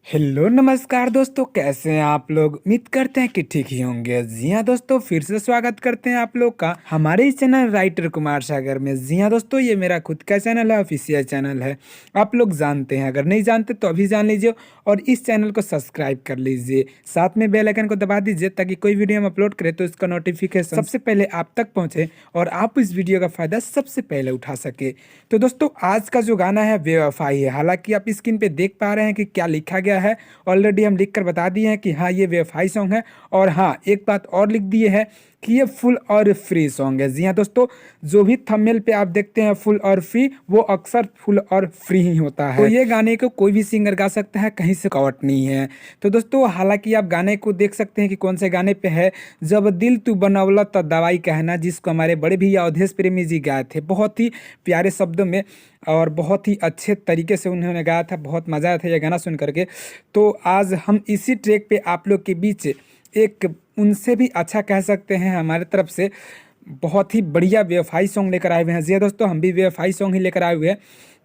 Hello नमस्कार दोस्तों, कैसे हैं आप लोग। उम्मीद करते हैं कि ठीक ही होंगे। जी हाँ दोस्तों, फिर से स्वागत करते हैं आप लोग का हमारे इस चैनल राइटर कुमार सागर में। जी हाँ दोस्तों, ये मेरा खुद का चैनल है, ऑफिशियल चैनल है। आप लोग जानते हैं, अगर नहीं जानते तो अभी जान लीजिए और इस चैनल को सब्सक्राइब कर लीजिए। साथ में बेल आइकन को दबा दीजिए ताकि कोई वीडियो हम अपलोड करें तो इसका नोटिफिकेशन सबसे पहले आप तक पहुँचे और आप इस वीडियो का फायदा सबसे पहले उठा सके। तो दोस्तों, आज का जो गाना है बेवफाई है। हालांकि आप स्क्रीन पे देख पा रहे हैं कि क्या लिखा गया है। ऑलरेडी हम लिख कर बता दिए हैं कि हाँ, ये बेवफाई सॉन्ग है। और हाँ, एक बात और लिख दिए है कि ये फुल और फ्री सॉन्ग है। जी हाँ दोस्तों, जो भी थंबनेल पे आप देखते हैं फुल और फ्री, वो अक्सर फुल और फ्री ही होता है। तो ये गाने को कोई भी सिंगर गा सकता है, कहीं से कवट नहीं है। तो दोस्तों, हालांकि आप गाने को देख सकते हैं कि कौन से गाने पे है। जब दिल तू बनवला तो दवाई कहना, जिसको हमारे बड़े भैया अवधेश प्रेमी जी गाए थे बहुत ही प्यारे शब्दों में और बहुत ही अच्छे तरीके से उन्होंने गाया था। बहुत मज़ा आया था ये गाना सुन करके। तो आज हम इसी ट्रैक पे आप लोग के बीच एक उनसे भी अच्छा कह सकते हैं हमारे तरफ से बहुत ही बढ़िया बेवफाई सॉन्ग लेकर आए हुए हैं। जी हाँ दोस्तों, हम भी बेवफाई सॉन्ग ही लेकर आए हुए हैं।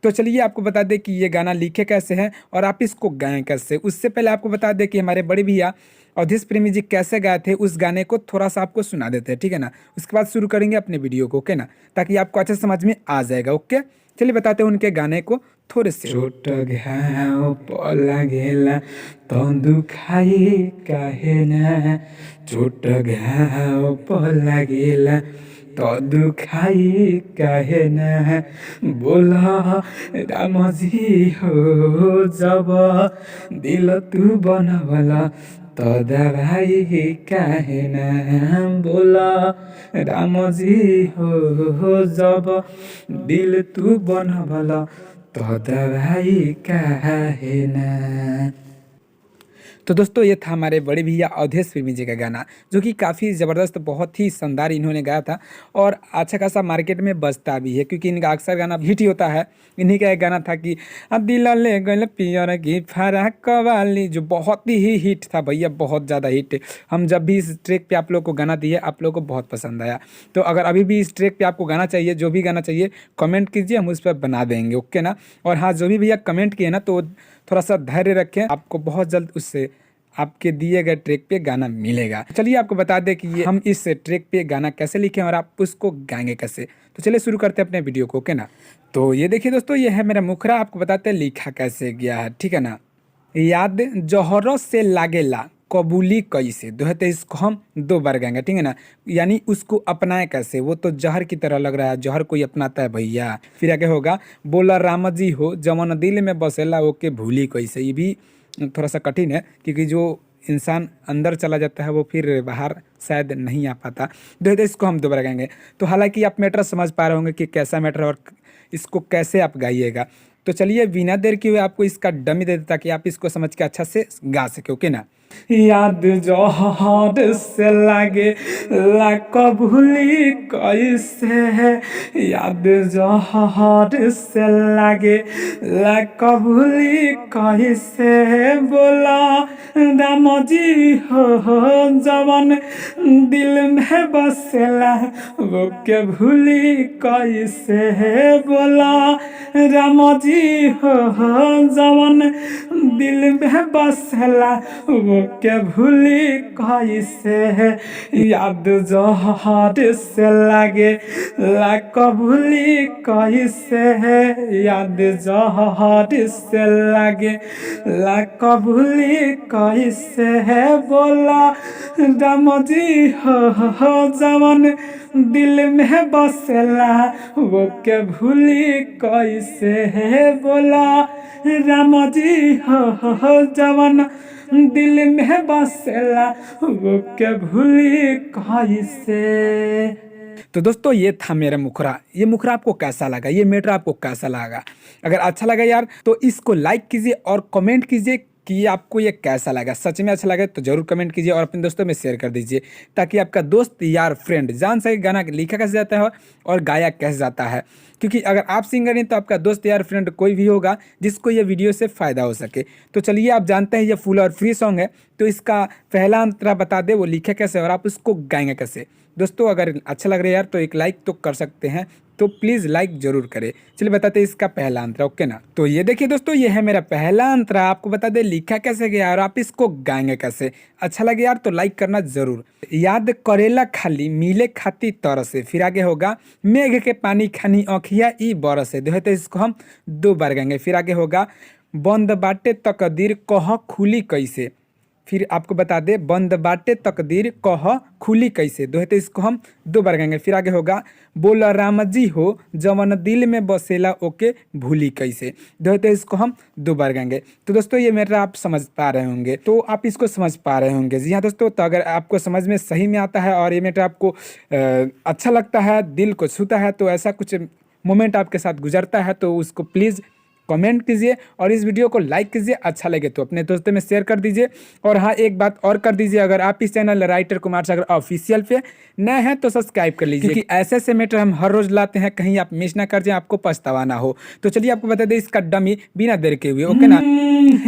तो चलिए आपको बता दें कि ये गाना लिखे कैसे हैं और आप इसको गाएं कैसे। उससे पहले आपको बता दें कि हमारे बड़े भैया अवधेश प्रेमी जी कैसे गाए थे, उस गाने को थोड़ा सा आपको सुना देते हैं, ठीक है ना। उसके बाद शुरू करेंगे अपने वीडियो को, ओके ना, ताकि आपको अच्छे समझ में आ जाएगा। ओके, चलिए बताते हैं उनके गाने को थोड़े से। छोट घाव पला गेला तो दुखाई काहे ना, छोट घाव पला गेला तो दुखाई काहे ना, बोला रामजी हो जब दिल तू बनवला तो दवाई काहे ना, बोला रामजी हो जब दिल तू बनवला तो दवाई काहे ना। तो दोस्तों, ये था हमारे बड़े भैया अवधेश प्रेमी जी का गाना, जो कि काफ़ी ज़बरदस्त, बहुत ही शानदार इन्होंने गाया था और अच्छा खासा मार्केट में बजता भी है, क्योंकि इनका अक्सर गाना हिट ही होता है। इन्हीं का एक गाना था कि दिल ले गल पियर की फराक वाली, जो बहुत ही हिट था भैया, बहुत ज़्यादा हिट। हम जब भी इस ट्रैक पे आप लोग को गाना दिए, आप लोग को बहुत पसंद आया। तो अगर अभी भी इस ट्रैक पे आपको गाना चाहिए, जो भी गाना चाहिए कमेंट कीजिए, हम उस पर बना देंगे, ओके ना। और हाँ, जो भी भैया कमेंट किए ना, तो थोड़ा सा धैर्य रखें, आपको बहुत जल्द उससे आपके दिए गए ट्रैक पे गाना मिलेगा। चलिए आपको बता दें कि ये हम इस ट्रैक पे गाना कैसे लिखें और आप उसको गाएंगे कैसे। तो चलिए शुरू करते हैं अपने वीडियो को, ओके ना। तो ये देखिए दोस्तों, ये है मेरा मुखरा। आपको बताते हैं लिखा कैसे गया है, ठीक है ना। याद जौहरों से लागेला कबूली कैसे, दो है तो इसको हम दो बार गाएंगे, ठीक है ना। यानी उसको अपनाए कैसे, वो तो जहर की तरह लग रहा है, जहर कोई अपनाता है भैया। फिर आगे होगा, बोला राम जी हो जमन दिल में बसेला ओके भूली कैसे। ये भी थोड़ा सा कठिन है, क्योंकि जो इंसान अंदर चला जाता है वो फिर बाहर शायद नहीं आ पाता। दो है तो इसको हम दोबारा गाएंगे। तो हालांकि आप मैटर समझ पा रहे होंगे कि कैसा मैटर और इसको कैसे आप गाइएगा। तो चलिए बिना देर किए हुए आपको इसका डमी दे देता ताकि आप इसको समझ के अच्छा से गा सके, ओके ना। याद जौहर से लागे ला कबूली कैसे है, याद जौहर से लागे ला कबूली कैसे है, बोला राम जी हो जवन दिल में बसेला वो के भूली कैसे है, बोला राम जी हो जवन दिल में बसेला वो के भूली कैसे है, याद जौहर से लागे ला कबूली कैसे है, याद जौहर से लागे ला कबूली कैसे है, बोला राम जी हो जवन दिल में बसेला वो के भूली कैसे है, बोला राम जी हो जवन दिल में बसेला वो के भूली कैसे। तो दोस्तों, ये था मेरा मुखरा। ये मुखरा आपको कैसा लगा, ये मैटर आपको कैसा लगा। अगर अच्छा लगा यार तो इसको लाइक कीजिए और कमेंट कीजिए कि आपको ये कैसा लगा। सच में अच्छा लगा तो जरूर कमेंट कीजिए और अपने दोस्तों में शेयर कर दीजिए, ताकि आपका दोस्त यार फ्रेंड जान सके गाना लिखा कैसे जाता है और गाया कैसे जाता है। क्योंकि अगर आप सिंगर नहीं तो आपका दोस्त यार फ्रेंड कोई भी होगा जिसको ये वीडियो से फ़ायदा हो सके। तो चलिए आप जानते हैं ये फुल और फ्री सॉन्ग है, तो इसका पहला अंतरा बता दे वो लिखे कैसे और आप उसको गाएंगे कैसे। दोस्तों अगर अच्छा लग रहा है यार तो एक लाइक तो कर सकते हैं, तो प्लीज़ लाइक जरूर करें। चलिए बताते हैं इसका पहला अंतरा, ओके ना। तो ये देखिए दोस्तों, ये है मेरा पहला अंतरा, आपको बता दे लिखा कैसे गया और आप इसको गाएंगे कैसे। अच्छा लगे यार तो लाइक करना जरूर। याद करेला खाली मिले खाती तरसे, फिर आगे होगा मेघ के पानी खानी आँखिया ई बरसे, तो इसको हम 2 बार गाएंगे। फिर आगे होगा बंद बाटे तकदीर कह खुली कैसे, फिर आपको बता दे बंद बाटे तकदीर कह खुली कैसे, तो इसको हम 2 बार गाएंगे। फिर आगे होगा बोल राम जी हो जवन दिल में बसेला ओके भूली कैसे, तो इसको हम 2 बार गाएंगे। तो दोस्तों ये मेरा आप समझ पा रहे होंगे, तो आप इसको समझ पा रहे होंगे। जी हाँ दोस्तों, तो अगर आपको समझ में सही में आता है और ये मेरा आपको अच्छा लगता है, दिल को छूता है, तो ऐसा कुछ मोमेंट आपके साथ गुजरता है तो उसको प्लीज़ कमेंट कीजिए और इस वीडियो को लाइक कीजिए। अच्छा लगे तो अपने दोस्तों में शेयर कर दीजिए। और हाँ एक बात और कर दीजिए, अगर आप इस channel writer Kumar Sagar official पे नए हैं तो सब्सक्राइब कर लीजिए, क्योंकि ऐसे ऐसे मैटर हम हर रोज लाते हैं, कहीं आप मिस ना कर जाए, आपको पछतावा ना हो। तो चलिए आपको बता दें इसका डमी बिना देर के हुए, ओके ना।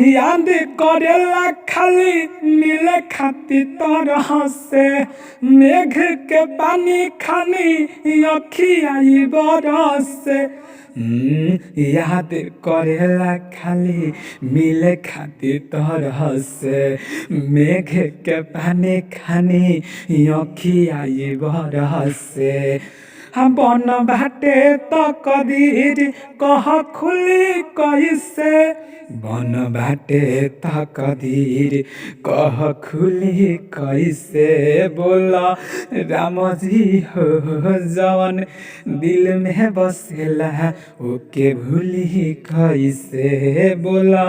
याद करेला खाली मिले खाती तरह से मेघ के पानी खानी अखिया बरस से, याद करेला खाली मिले खातिर तरह से मेघ के पानी खानी अखिया बरस से, हम बन बाटे तो कदीर कह खुली कैसे, बन बाटे तो कदीर कह खुली कैसे, बोला राम जी हो जवन दिल में बसेला ओके भूली कैसे, बोला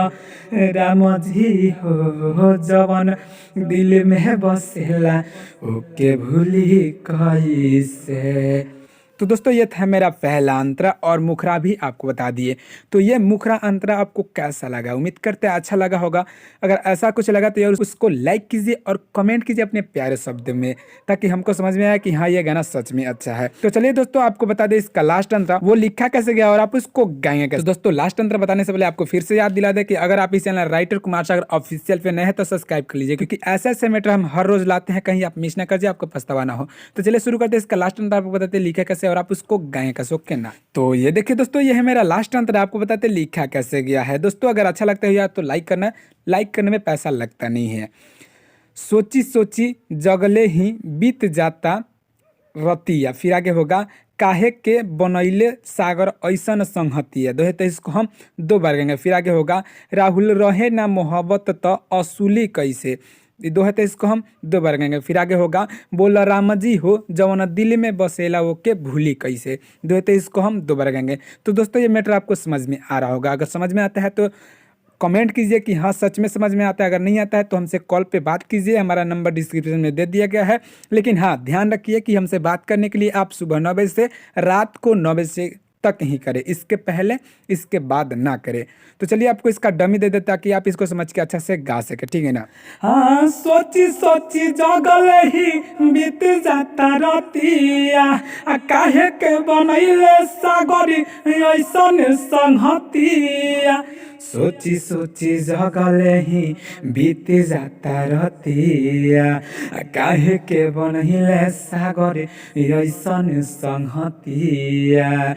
राम जी हो जवन दिल में बसेला ओके भूली कैसे। तो दोस्तों ये था मेरा पहला अंतरा और मुखरा भी आपको बता दिए। तो ये मुखरा अंतरा आपको कैसा लगा, उम्मीद करते हैं अच्छा लगा होगा। अगर ऐसा कुछ लगा तो यार उसको लाइक कीजिए और कमेंट कीजिए अपने प्यारे शब्द में, ताकि हमको समझ में आए कि हाँ ये गाना सच में अच्छा है। तो चलिए दोस्तों आपको बता दें इसका लास्ट अंतरा वो लिखा कैसे गया और आप उसको गाएंगे कैसे। तो दोस्तों लास्ट अंतरा बताने से पहले आपको फिर से याद दिला दे कि अगर आप इस channel writer Kumar Sagar official पे नए हैं तो सब्सक्राइब कर लीजिए, क्योंकि ऐसे ऐसे मैटर हम हर रोज लाते हैं, कहीं आप मिस ना कर जाए, आपको पछतावा ना हो। तो चलिए शुरू करते हैं। इसका लास्ट अंतरा आपको बताते लिखा कैसे और आप उसको गाएं कैसे, ओके ना। तो ये देखिए दोस्तों, ये है मेरा लास्ट अंतरा, आपको बताते लिखा कैसे गया है। दोस्तों अगर अच्छा लगता है यार तो लाइक करना, लाइक करने में पैसा लगता नहीं है। सोची सोची जगले ही बीत जाता रतिया, फिर आगे होगा काहे के बनैले सागर ऐसन संहतिया, तो इसको हम 2 बार गाएंगे। फिर आगे होगा राहुल रहे ना मोहब्बत तो असूली कैसे, तो इसको हम 2 बार गाएंगे। फिर आगे होगा बोला राम जी हो जवन दिल में बसेला वो के भूली कैसे, तो इसको हम 2 बार गाएंगे। तो दोस्तों ये मैटर आपको समझ में आ रहा होगा। अगर समझ में आता है तो कमेंट कीजिए कि हाँ सच में समझ में आता है, अगर नहीं आता है तो हमसे कॉल पे बात कीजिए, हमारा नंबर डिस्क्रिप्शन में दे दिया गया है। लेकिन हाँ ध्यान रखिए कि हमसे बात करने के लिए आप सुबह 9 बजे से रात को 9 बजे से तक ही करें, इसके पहले इसके बाद ना करें। तो चलिए आपको इसका डमी दे देता कि आप इसको समझ के अच्छा से गा सके, ठीक है ना। हाँ सोची सोची जगल ही बीत जाता रतिया काहे के बनैले सागरी ऐसन संहतिया, सोची सोची जगले ही बीत जाता रतिया काहे के बनैले सागर ऐसन संहतिया,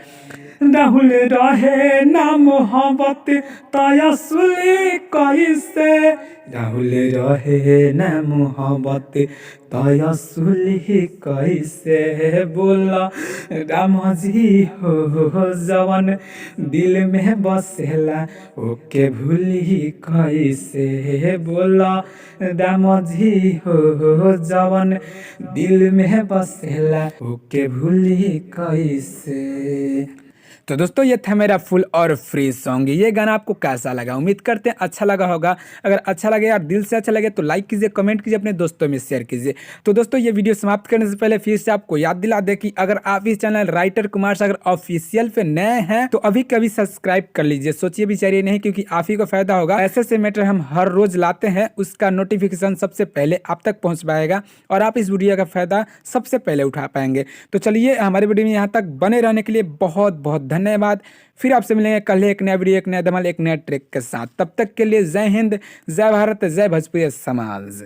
राहुल रहे ना मोहब्बत तयसुली कैसे, राहुल रहे ना मोहब्बत तयसुली कैसे, बोला राम जी हो जवन दिल में बसेला ओके भूली कैसे, बोला राम जी हो जवन दिल में बसेला ओके भूली कैसे। तो दोस्तों ये था मेरा फुल और फ्री सॉन्ग। ये गाना आपको कैसा लगा? उम्मीद करते हैं अच्छा लगा होगा। अगर अच्छा लगे यार, दिल से अच्छा लगे तो लाइक कीजिए, कमेंट कीजिए, अपने दोस्तों में शेयर कीजिए। तो दोस्तों ये वीडियो समाप्त करने से पहले फिर से आपको याद दिला दे कि अगर आप इस channel writer Kumar Sagar official पे नए हैं तो अभी कभी सब्सक्राइब कर लीजिए। सोचिए बिचारिए नहीं, क्योंकि आप ही को फायदा होगा। ऐसे से मैटर हम हर रोज लाते हैं, उसका नोटिफिकेशन सबसे पहले आप तक पहुंच पाएगा और आप इस वीडियो का फायदा सबसे पहले उठा पाएंगे। तो चलिए, हमारे वीडियो में यहाँ तक बने रहने के लिए बहुत बहुत धन्यवाद। फिर आपसे मिलेंगे कल एक नया वीडियो, एक नया धमाल, एक नया ट्रैक के साथ। तब तक के लिए जय हिंद, जय भारत, जय भोजपुरी समाज।